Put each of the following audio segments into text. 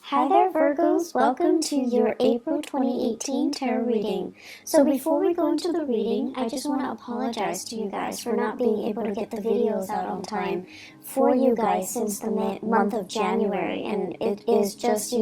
Hi there, Virgos. Welcome to your April 2018 tarot reading. So before we go into the reading, I just want to apologize to you guys for not being able to get the videos out on time for you guys since the month of January. And it is just,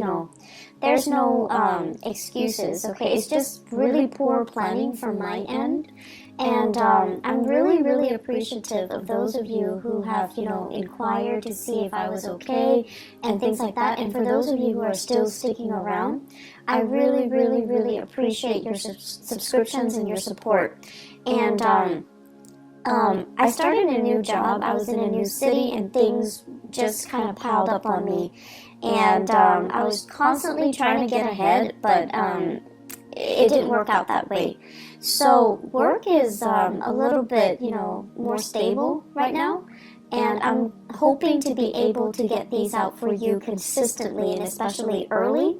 there's no excuses, okay? It's just really poor planning from my end. And I'm really appreciative of those of you who have, inquired to see if I was okay and things like that. And for those of you who are still sticking around, I really appreciate your subscriptions and your support. And I started a new job. I was in a new city and things just kind of piled up on me. And I was constantly trying to get ahead, but it didn't work out that way. So work is a little bit, more stable right now, and I'm hoping to be able to get these out for you consistently and especially early,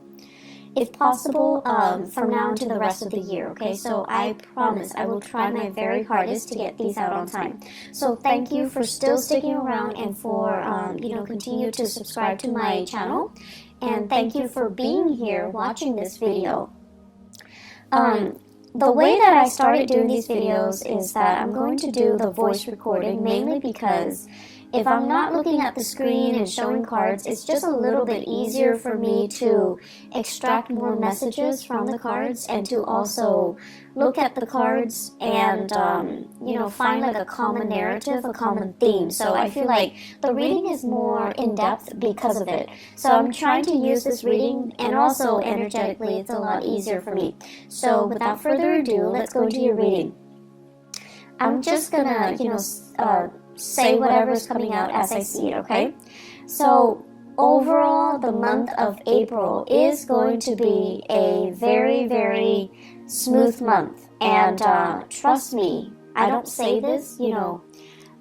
if possible, from now into the rest of the year, okay? So I promise I will try my very hardest to get these out on time. So thank you for still sticking around and for, continue to subscribe to my channel, and thank you for being here watching this video. The way that I started doing these videos is that I'm going to do the voice recording mainly because if I'm not looking at the screen and showing cards, it's just a little bit easier for me to extract more messages from the cards and to also look at the cards and, find like a common narrative, a common theme. So I feel like the reading is more in-depth because of it. So I'm trying to use this reading, and also energetically it's a lot easier for me. So without further ado, let's go into your reading. I'm just gonna, say whatever's coming out as I see it, okay? So overall, the month of April is going to be a very smooth month. And trust me, I don't say this,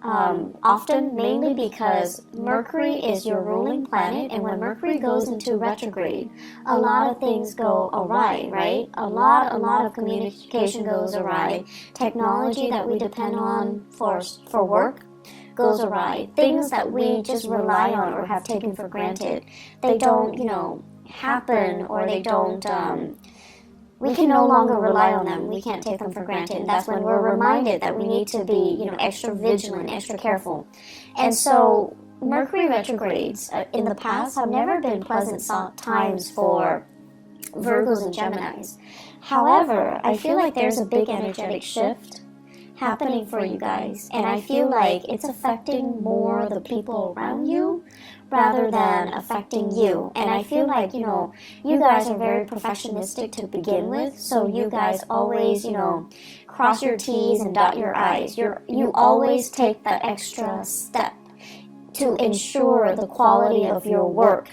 often, mainly because Mercury is your ruling planet, and when Mercury goes into retrograde, a lot of things go awry, right? A lot of communication goes awry. Technology that we depend on for work goes awry. Things that we just rely on or have taken for granted, they don't, happen, or they don't, we can no longer rely on them. We can't take them for granted. And that's when we're reminded that we need to be, extra vigilant, extra careful. And so Mercury retrogrades in the past have never been pleasant times for Virgos and Geminis. However, I feel like there's a big energetic shift happening for you guys, and I feel like it's affecting more the people around you rather than affecting you. And I feel like, you guys are very perfectionistic to begin with, so you guys always, cross your T's and dot your I's. You always take that extra step to ensure the quality of your work,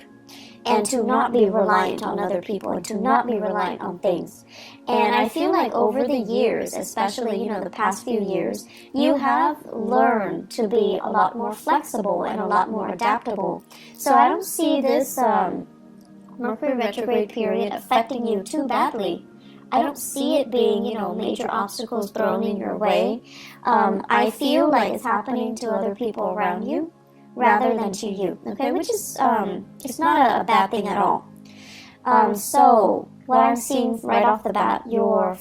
and to not be reliant on other people, and to not be reliant on things. And I feel like over the years, especially, the past few years, you have learned to be a lot more flexible and a lot more adaptable. So I don't see this Mercury retrograde period affecting you too badly. I don't see it being, major obstacles thrown in your way. I feel like it's happening to other people around you rather than to you, okay? Which is, it's not a bad thing at all. So what I'm seeing right off the bat, your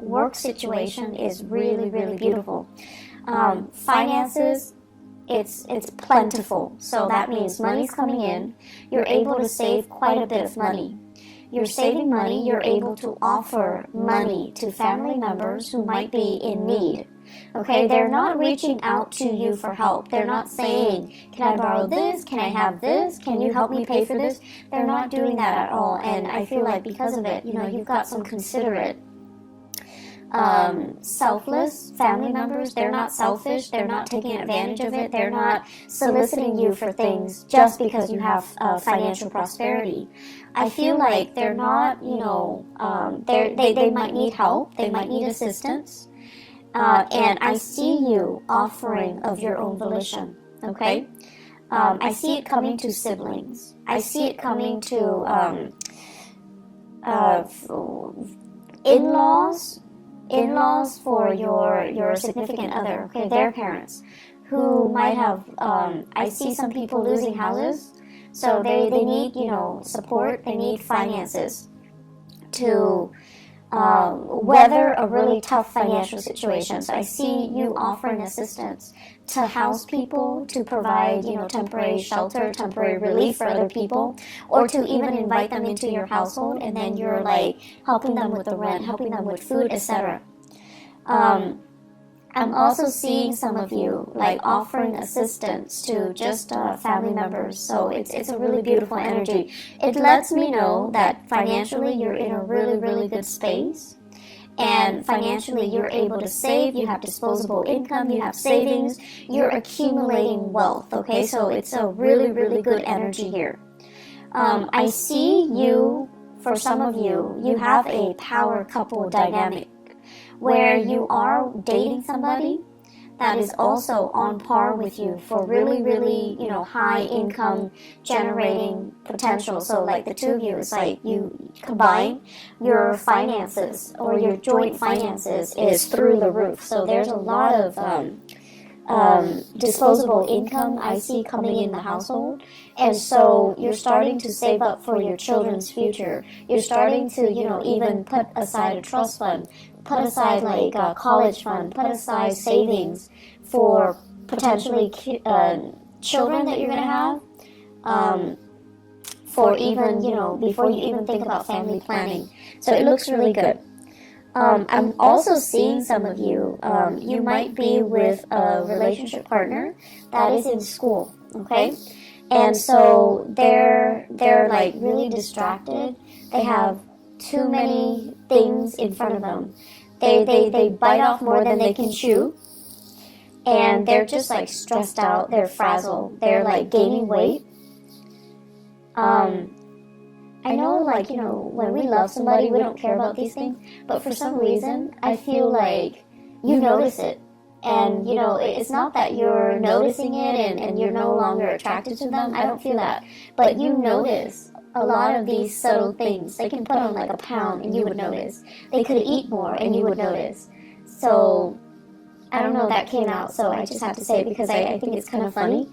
work situation is really beautiful. Finances, it's plentiful. So that means money's coming in. You're able to save quite a bit of money. You're saving money. You're able to offer money to family members who might be in need. Okay, they're not reaching out to you for help. They're not saying, can I borrow this? Can I have this? Can you help me pay for this? They're not doing that at all. And I feel like because of it, you've got some considerate, selfless family members. They're not selfish. They're not taking advantage of it. They're not soliciting you for things just because you have financial prosperity. I feel like they're not, they might need help. They might need assistance. And I see you offering of your own volition, okay? I see it coming to siblings. I see it coming to in-laws for your significant other, okay, their parents, who might have, I see some people losing houses. So they need, you know, support, they need finances to weather a really tough financial situation. So I see you offering assistance to house people, to provide, you know, temporary shelter, temporary relief for other people, or to even invite them into your household, and then you're like helping them with the rent, helping them with food, etc. I'm also seeing some of you like offering assistance to just family members. So it's a really beautiful energy. It lets me know that financially you're in a really, really good space. And financially you're able to save, you have disposable income, you have savings, you're accumulating wealth, okay? So it's a really, really good energy here. I see you, for some of you, you have a power couple dynamic where you are dating somebody that is also on par with you for really, really, you know, high income generating potential. So like the two of you, it's like you combine your finances, or your joint finances is through the roof. So there's a lot of disposable income I see coming in the household. And so you're starting to save up for your children's future. You're starting to, you know, even put aside a trust fund, put aside like a college fund, put aside savings for potentially children that you're going to have, for even, you know, before you even think about family planning. So it looks really good. I'm also seeing some of you, you might be with a relationship partner that is in school, okay? And so they're like really distracted. They have too many things in front of them. They bite off more than they can chew. And they're just like stressed out, they're frazzled, they're like gaining weight. I know, like, you know, when we love somebody, we don't care about these things, but for some reason, I feel like you notice it. And, you know, it's not that you're noticing it and you're no longer attracted to them. I don't feel that. But you notice a lot of these subtle things. They can put on like a pound and you would notice. They could eat more and you would notice. So, I don't know, that came out, so I just have to say it because I think it's kind of funny.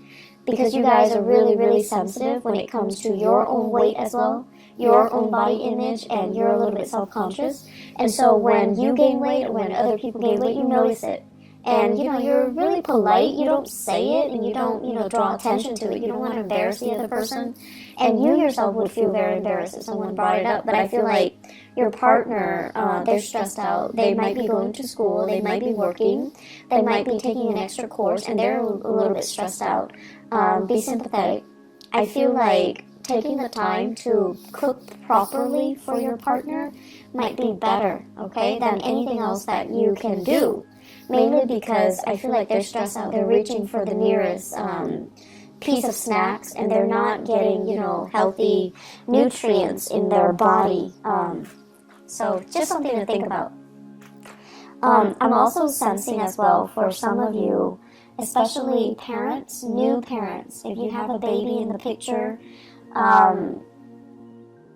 Because you guys are really, really sensitive when it comes to your own weight as well, your own body image, and you're a little bit self-conscious. And so when you gain weight or when other people gain weight, you notice it. And, you know, you're really polite. You don't say it and you don't, you know, draw attention to it. You don't want to embarrass the other person. And you yourself would feel very embarrassed if someone brought it up. But I feel like your partner, they're stressed out. They might be going to school. They might be working. They might be taking an extra course and they're a little bit stressed out. Be sympathetic. I feel like taking the time to cook properly for your partner might be better, okay, than anything else that you can do. Mainly because I feel like they're stressed out. They're reaching for the nearest piece of snacks and they're not getting, you know, healthy nutrients in their body. So just something to think about. I'm also sensing as well for some of you, especially parents, new parents, if you have a baby in the picture,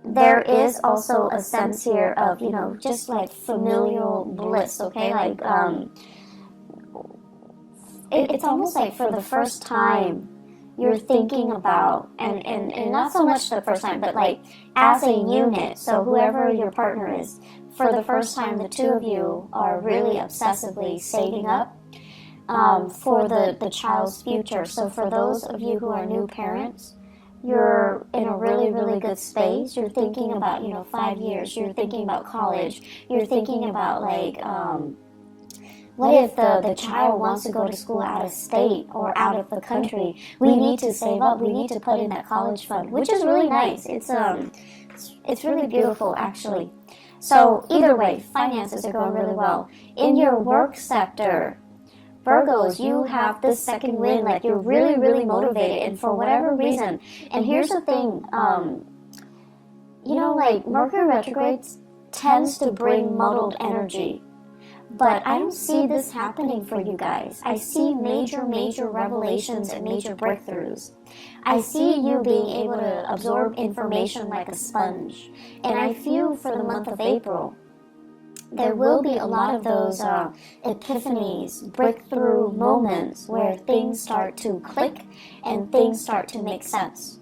there is also a sense here of, you know, just like familial bliss, okay? Like, it's almost like for the first time you're thinking about, and not so much the first time, but like as a unit, so whoever your partner is, for the first time the two of you are really obsessively saving up for the child's future. So for those of you who are new parents, you're in a really, really good space. You're thinking about, you know, 5 years. You're thinking about college. You're thinking about like, what if the child wants to go to school out of state or out of the country? We need to save up. We need to put in that college fund, which is really nice. It's really beautiful, actually. So either way, finances are going really well. In your work sector, Virgos, you have this second wind, like you're really, really motivated, and for whatever reason, and here's the thing, you know, like Mercury retrograde tends to bring muddled energy, but I don't see this happening for you guys. I see major, major revelations and major breakthroughs. I see you being able to absorb information like a sponge, and I feel for the month of April, there will be a lot of those epiphanies, breakthrough moments where things start to click and things start to make sense.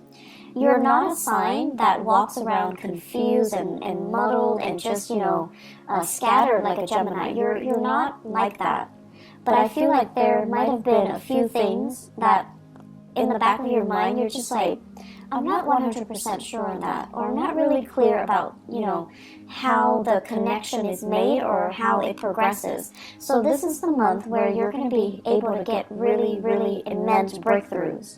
you're not a sign that walks around confused and muddled and just, scattered like a Gemini. You're not like that. But I feel like there might have been a few things that in the back of your mind, you're just like, I'm not 100% sure on that, or I'm not really clear about, how the connection is made or how it progresses. So this is the month where you're going to be able to get really, really immense breakthroughs.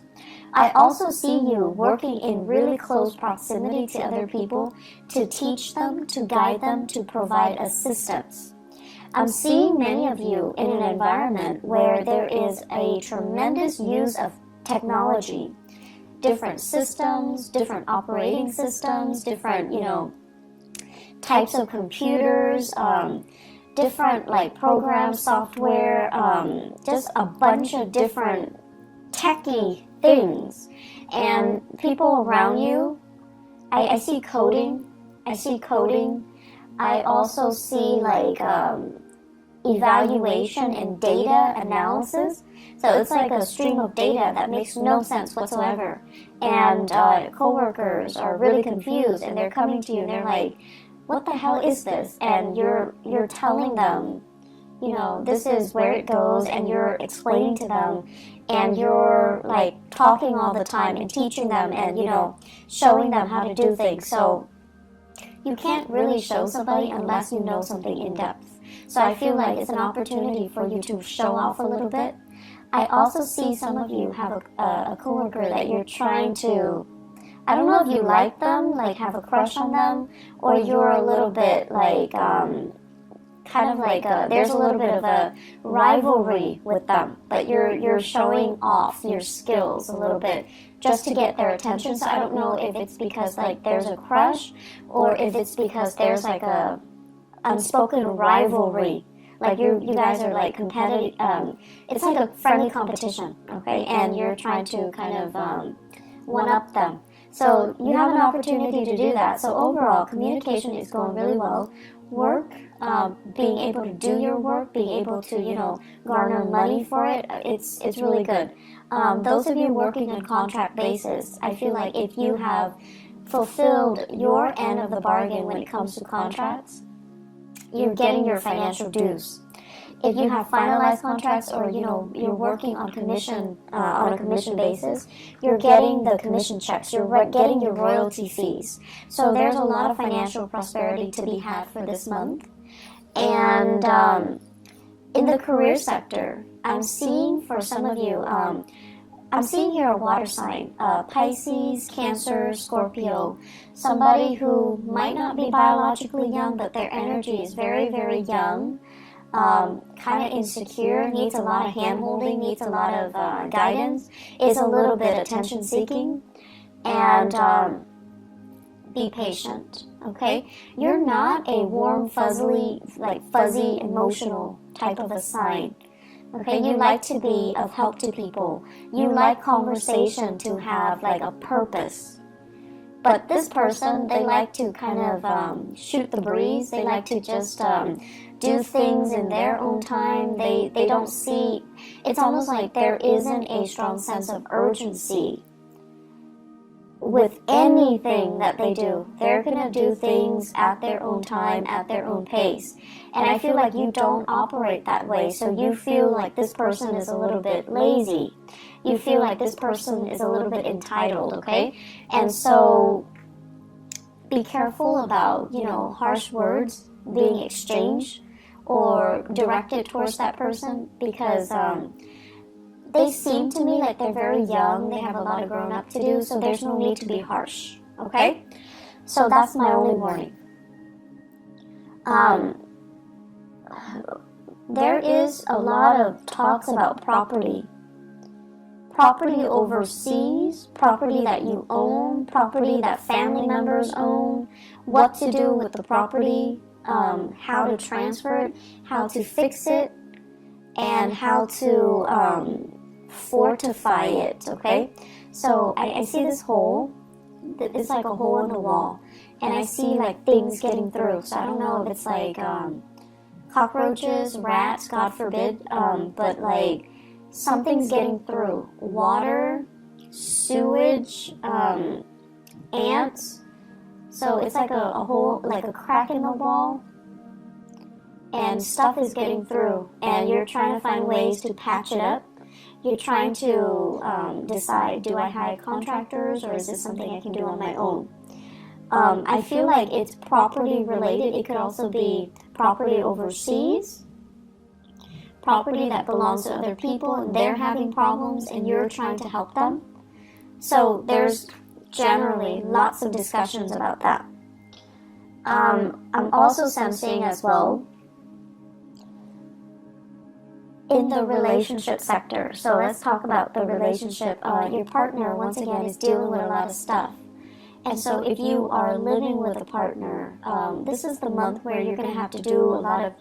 I also see you working in really close proximity to other people to teach them, to guide them, to provide assistance. I'm seeing many of you in an environment where there is a tremendous use of technology, different systems, different operating systems, different, types of computers, different like programs, software, just a bunch of different techie things. And people around you, I see coding. I also see like evaluation and data analysis. So it's like a stream of data that makes no sense whatsoever. And coworkers are really confused, and they're coming to you and they're like, what the hell is this? And you're telling them, this is where it goes, and you're explaining to them, and you're like talking all the time and teaching them and, showing them how to do things. So you can't really show somebody unless you know something in depth. So I feel like it's an opportunity for you to show off a little bit. I also see some of you have a coworker that you're trying to, I don't know if you like them, like have a crush on them, or you're a little bit like, there's a little bit of a rivalry with them, but you're showing off your skills a little bit just to get their attention. So I don't know if it's because like there's a crush, or if it's because there's like a unspoken rivalry. Like you guys are like competitive. It's like a friendly competition, okay? And you're trying to kind of one up them. So you have an opportunity to do that. So overall, communication is going really well. Work, being able to do your work, being able to, garner money for it, it's really good. Those of you working on contract basis, I feel like if you have fulfilled your end of the bargain when it comes to contracts, you're getting your financial dues. If you have finalized contracts, or you're working on commission on a commission basis, you're getting the commission checks. You're getting your royalty fees. So there's a lot of financial prosperity to be had for this month. And in the career sector, I'm seeing for some of you, I'm seeing here a water sign, Pisces, Cancer, Scorpio, somebody who might not be biologically young, but their energy is very, very young, kind of insecure, needs a lot of hand-holding, needs a lot of guidance, is a little bit attention-seeking, and be patient, okay? You're not a warm, fuzzy, emotional type of a sign. Okay, you like to be of help to people. You like conversation to have like a purpose. But this person, they like to kind of shoot the breeze. They like to just do things in their own time. They don't see, it's almost like there isn't a strong sense of urgency with anything that they do. They're going to do things at their own time, at their own pace. And I feel like you don't operate that way. So you feel like this person is a little bit lazy. You feel like this person is a little bit entitled, okay? And so be careful about, harsh words being exchanged or directed towards that person, because they seem to me like they're very young. They have a lot of growing up to do, so there's no need to be harsh, okay? So that's my only warning. There is a lot of talks about property. Property overseas, property that you own, property that family members own, what to do with the property, how to transfer it, how to fix it, and how to fortify it, okay? So I see this hole. It's like a hole in the wall, and I see like things getting through. So I don't know if it's like cockroaches, rats, God forbid, but like something's getting through. Water, sewage, ants. So it's like a hole, like a crack in the wall, and stuff is getting through, and you're trying to find ways to patch it up. You're trying to decide, do I hire contractors, or is this something I can do on my own? I feel like it's property related. It could also be property overseas, property that belongs to other people, and they're having problems, and you're trying to help them. So there's generally lots of discussions about that. I'm also sensing as well in the relationship sector. So let's talk about the relationship. Your partner, once again, is dealing with a lot of stuff. And so if you are living with a partner, this is the month where you're going to have to do a lot of,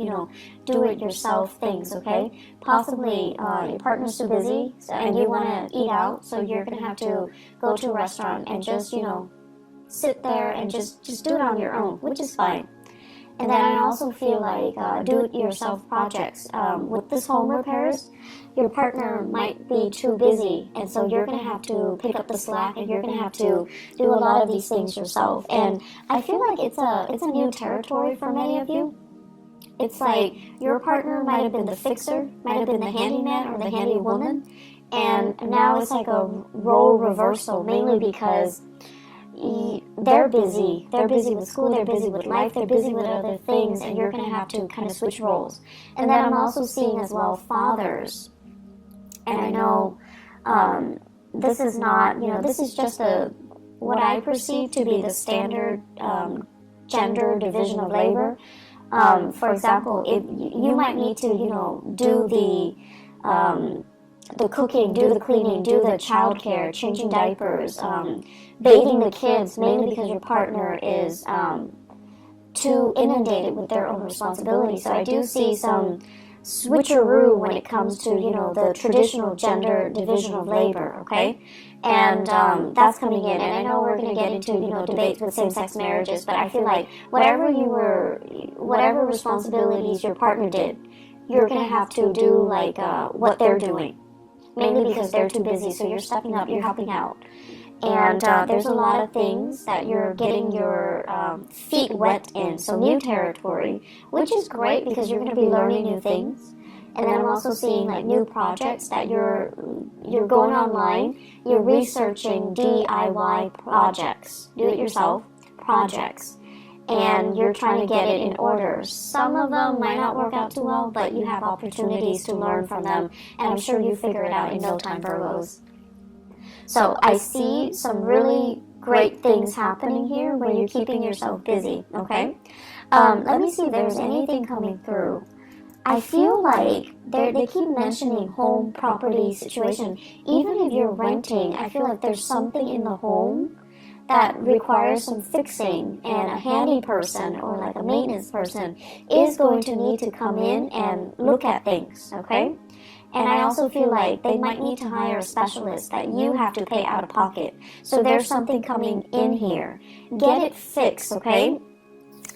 do-it-yourself things, okay? Possibly your partner's too busy and you want to eat out, so you're going to have to go to a restaurant and just, sit there and just do it on your own, which is fine. And then I also feel like do-it-yourself projects. With this home repairs, your partner might be too busy, and so you're going to have to pick up the slack, and you're going to have to do a lot of these things yourself. And I feel like it's a new territory for many of you. It's like your partner might have been the fixer, might have been the handyman or the handy woman, and now it's like a role reversal, mainly because they're busy. They're busy with school, they're busy with life, they're busy with other things, and you're going to have to kind of switch roles. And then I'm also seeing as well fathers. And I know this is not, this is just what I perceive to be the standard gender division of labor. For example, if you might need to, do the cooking, do the cleaning, do the childcare, changing diapers, bathing the kids, mainly because your partner is too inundated with their own responsibilities. So I do see some switcheroo when it comes to, the traditional gender division of labor, okay? And that's coming in. And I know we're going to get into, debates with same-sex marriages, but I feel like whatever responsibilities your partner did, you're going to have to do, like, what they're doing. Mainly because they're too busy, so you're stepping up, you're helping out. And there's a lot of things that you're getting your feet wet in, so new territory, which is great because you're going to be learning new things. And then I'm also seeing like new projects that you're going online, you're researching DIY projects, do-it-yourself projects, and you're trying to get it in order. Some of them might not work out too well, but you have opportunities to learn from them, and I'm sure you figure it out in no time, Virgos. So I see some really great things happening here where you're keeping yourself busy, okay? Let me see if there's anything coming through. I feel like they keep mentioning home property situation. Even if you're renting, I feel like there's something in the home that requires some fixing, and a handy person or like a maintenance person is going to need to come in and look at things, okay? And I also feel like they might need to hire a specialist that you have to pay out of pocket. So there's something coming in here. Get it fixed, okay?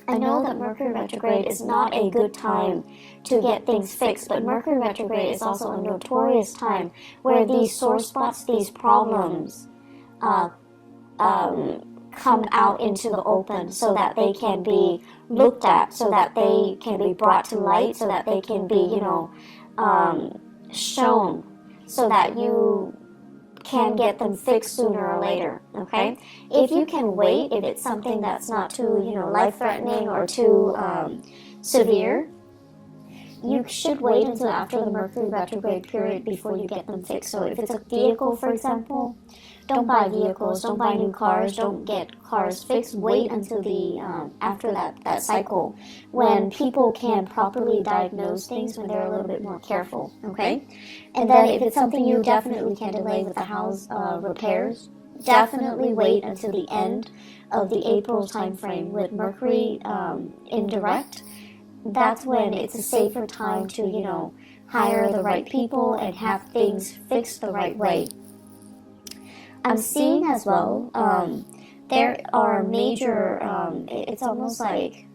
I know that Mercury retrograde is not a good time to get things fixed, but Mercury retrograde is also a notorious time where these sore spots, these problems, come out into the open so that they can be looked at, so that they can be brought to light, so that they can be, shown, so that you can get them fixed sooner or later, okay? If you can wait, if it's something that's not too, life-threatening or too severe, you should wait until after the Mercury retrograde period before you get them fixed. So if it's a vehicle, for example, don't buy vehicles, don't buy new cars, don't get cars fixed. Wait until the after that cycle when people can properly diagnose things, when they're a little bit more careful, okay? And then if it's something you definitely can delay with the house repairs, definitely wait until the end of the April time frame with Mercury in direct. That's when it's a safer time to, hire the right people and have things fixed the right way. I'm seeing as well, there are major, it's almost like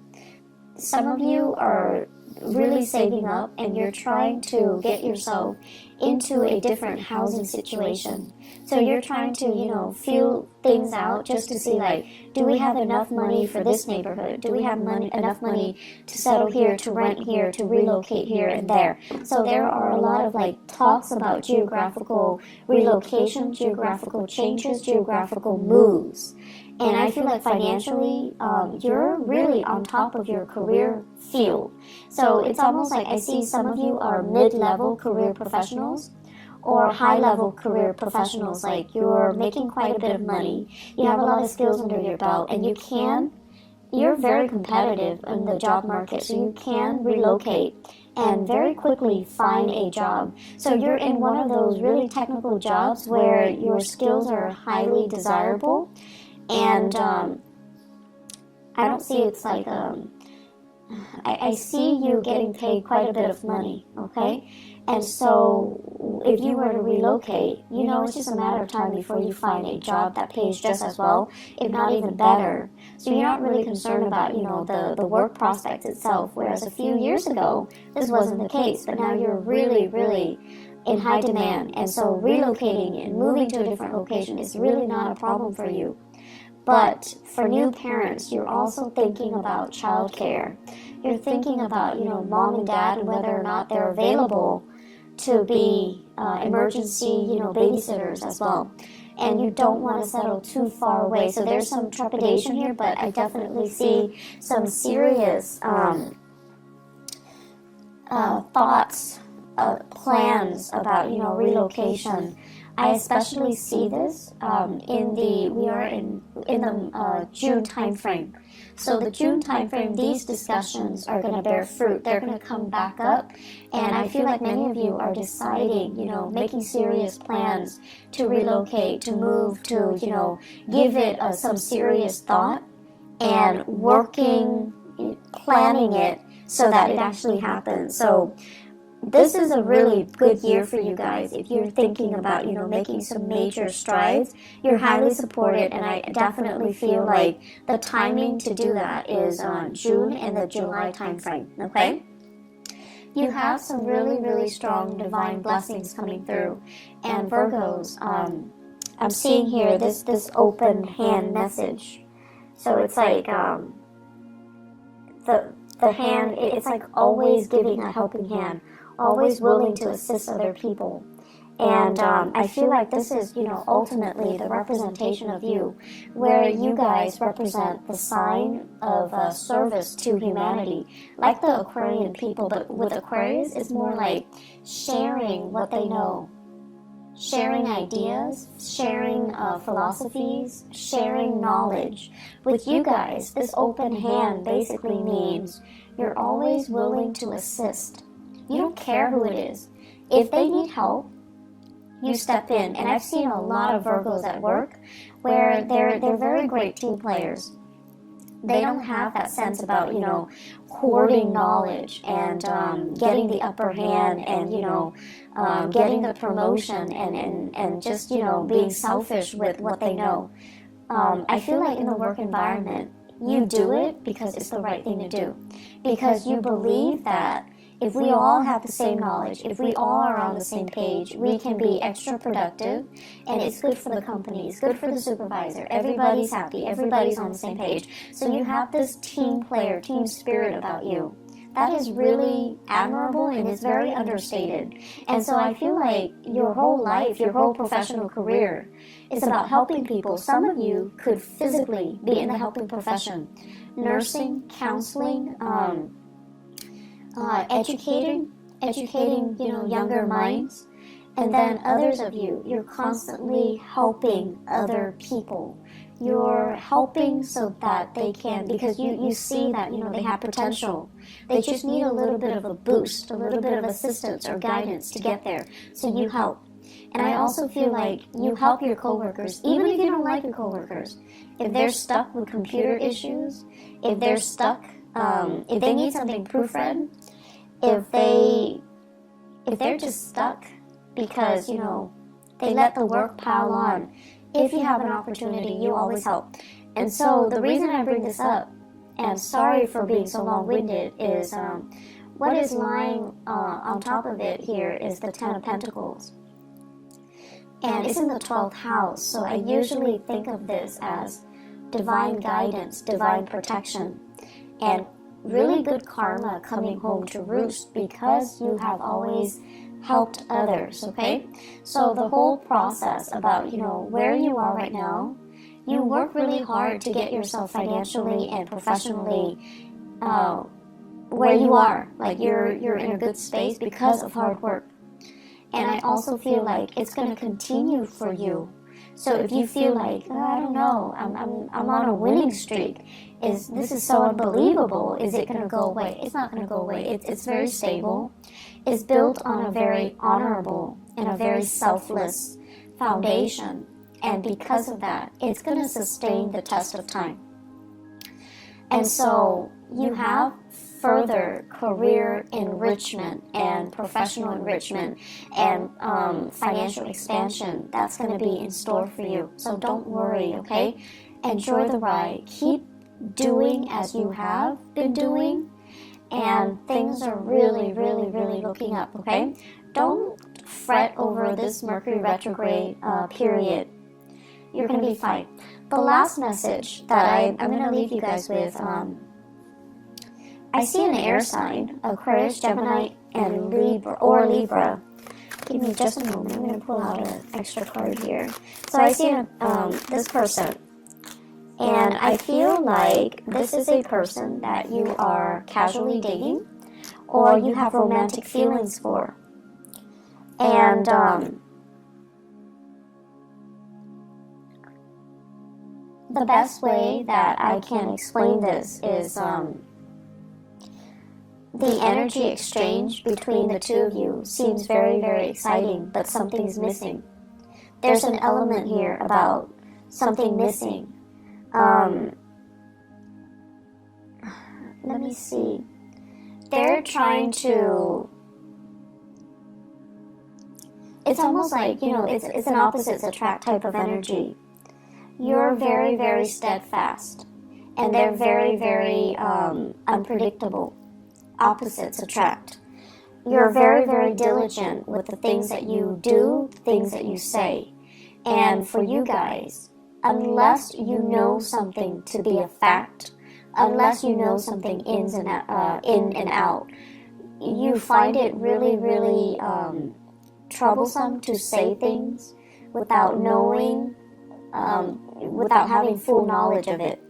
some of you are really saving up and you're trying to get yourself into a different housing situation. So you're trying to, feel things out just to see, like, do we have enough money for this neighborhood? Do we have enough money to settle here, to rent here, to relocate here and there? So there are a lot of like talks about geographical relocation, geographical changes, geographical moves. And I feel like financially, you're really on top of your career field. So it's almost like I see some of you are mid-level career professionals or high-level career professionals. Like, you're making quite a bit of money, you have a lot of skills under your belt, and you're very competitive in the job market, so you can relocate and very quickly find a job. So you're in one of those really technical jobs where your skills are highly desirable. And I don't see it's like, I see you getting paid quite a bit of money, okay? And so if you were to relocate, it's just a matter of time before you find a job that pays just as well, if not even better. So you're not really concerned about, the work prospects itself, whereas a few years ago, this wasn't the case. But now you're really, really in high demand. And so relocating and moving to a different location is really not a problem for you. But for new parents, you're also thinking about childcare. You're thinking about, mom and dad and whether or not they're available to be emergency, babysitters as well. And you don't want to settle too far away. So there's some trepidation here, but I definitely see some serious thoughts, plans about, relocation. I especially see this we are in the June time frame. So the June time frame, these discussions are going to bear fruit. They're going to come back up, and I feel like many of you are deciding, making serious plans to relocate, to move, to, give it some serious thought and working, planning it so that it actually happens. So this is a really good year for you guys if you're thinking about, making some major strides. You're highly supported, and I definitely feel like the timing to do that is June and the July time frame, okay? You have some really, really strong divine blessings coming through. And Virgos, I'm seeing here this open hand message. So it's like the hand, it's like always giving a helping hand, always willing to assist other people. And I feel like this is, ultimately the representation of you, where you guys represent the sign of service to humanity, like the Aquarian people. But with Aquarius, it's more like sharing what they know, sharing ideas, sharing philosophies, sharing knowledge. With you guys, this open hand basically means you're always willing to assist. You don't care who it is. If they need help, you step in. And I've seen a lot of Virgos at work where they're very great team players. They don't have that sense about, hoarding knowledge and getting the upper hand and, getting the promotion and just, being selfish with what they know. I feel like in the work environment, you do it because it's the right thing to do. Because you believe that if we all have the same knowledge, if we all are on the same page, we can be extra productive, and it's good for the company, it's good for the supervisor. Everybody's happy, everybody's on the same page. So you have this team player, team spirit about you. That is really admirable, and it's very understated. And so I feel like your whole life, your whole professional career is about helping people. Some of you could physically be in the helping profession, nursing, counseling, educating, younger minds. And then others of you, you're constantly helping other people. You're helping so that they can, because you see that, they have potential. They just need a little bit of a boost, a little bit of assistance or guidance to get there. So you help. And I also feel like you help your coworkers, even if you don't like your coworkers. If they're stuck with computer issues, if they're stuck, if they need something proofread, if they're just stuck because, they let the work pile on. If you have an opportunity, you always help. And so the reason I bring this up and sorry for being so long-winded, is what is lying on top of it here is the Ten of Pentacles. And it's in the 12th house, so I usually think of this as divine guidance, divine protection, and really good karma coming home to roost because you have always helped others, okay? So the whole process about, where you are right now, you work really hard to get yourself financially and professionally where you are. Like you're in a good space because of hard work. And I also feel like it's going to continue for you. So if you feel like, I don't know, I'm on a winning streak, this is so unbelievable, is it going to go away? It's not going to go away. It's very stable. It's built on a very honorable and a very selfless foundation. And because of that, it's going to sustain the test of time. And so you have further career enrichment and professional enrichment and financial expansion that's going to be in store for you. So don't worry, okay? Enjoy the ride. Keep doing as you have been doing, and things are really, really, really looking up, okay? Don't fret over this Mercury retrograde period. You're going to be fine. The last message that I'm going to leave you guys with, I see an air sign, Aquarius, Gemini, and Libra. Give me just a moment. I'm going to pull out an extra card here. So I see this person, and I feel like this is a person that you are casually dating or you have romantic feelings for. And the best way that I can explain this is the energy exchange between the two of you seems very, very exciting, but something's missing. There's an element here about something missing. Let me see. They're trying to... It's almost like, it's an opposites attract type of energy. You're very, very steadfast, and they're very, very unpredictable. Opposites attract. You're very, very diligent with the things that you do, things that you say. And for you guys, unless you know something to be a fact, unless you know something in and out, you find it really, really troublesome to say things without knowing, without having full knowledge of it.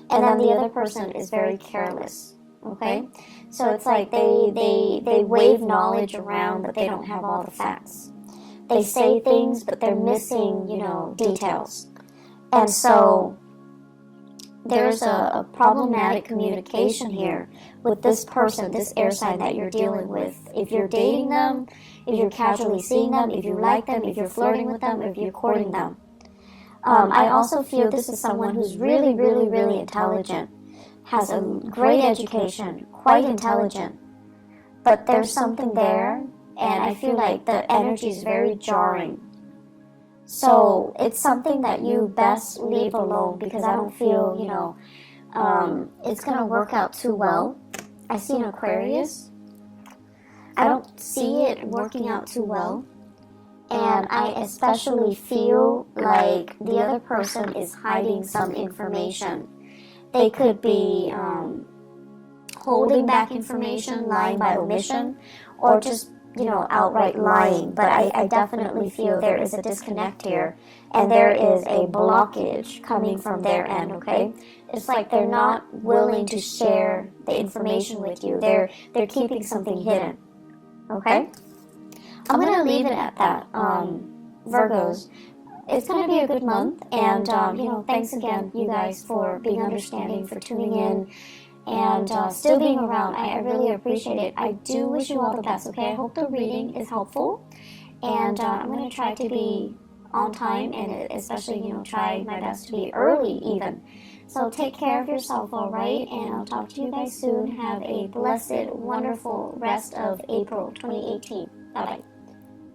And then the other person is very careless, okay? So it's like they wave knowledge around, but they don't have all the facts. They say things, but they're missing, details. And so there's a problematic communication here with this person, this air sign that you're dealing with. If you're dating them, if you're casually seeing them, if you like them, if you're flirting with them, if you're courting them. I also feel this is someone who's really, really, really intelligent, has a great education, quite intelligent, but there's something there, and I feel like the energy is very jarring. So it's something that you best leave alone, because I don't feel, it's going to work out too well. I see an Aquarius. I don't see it working out too well. And I especially feel like the other person is hiding some information. They could be holding back information, lying by omission, or just, outright lying. But I definitely feel there is a disconnect here, and there is a blockage coming from their end, okay? It's like they're not willing to share the information with you. They're keeping something hidden, okay? I'm going to leave it at that, Virgos. It's going to be a good month, and, thanks again, you guys, for being understanding, for tuning in, and still being around. I really appreciate it. I do wish you all the best, okay? I hope the reading is helpful, and I'm going to try to be on time, and especially, try my best to be early even. So take care of yourself, all right? And I'll talk to you guys soon. Have a blessed, wonderful rest of April 2018. Bye-bye.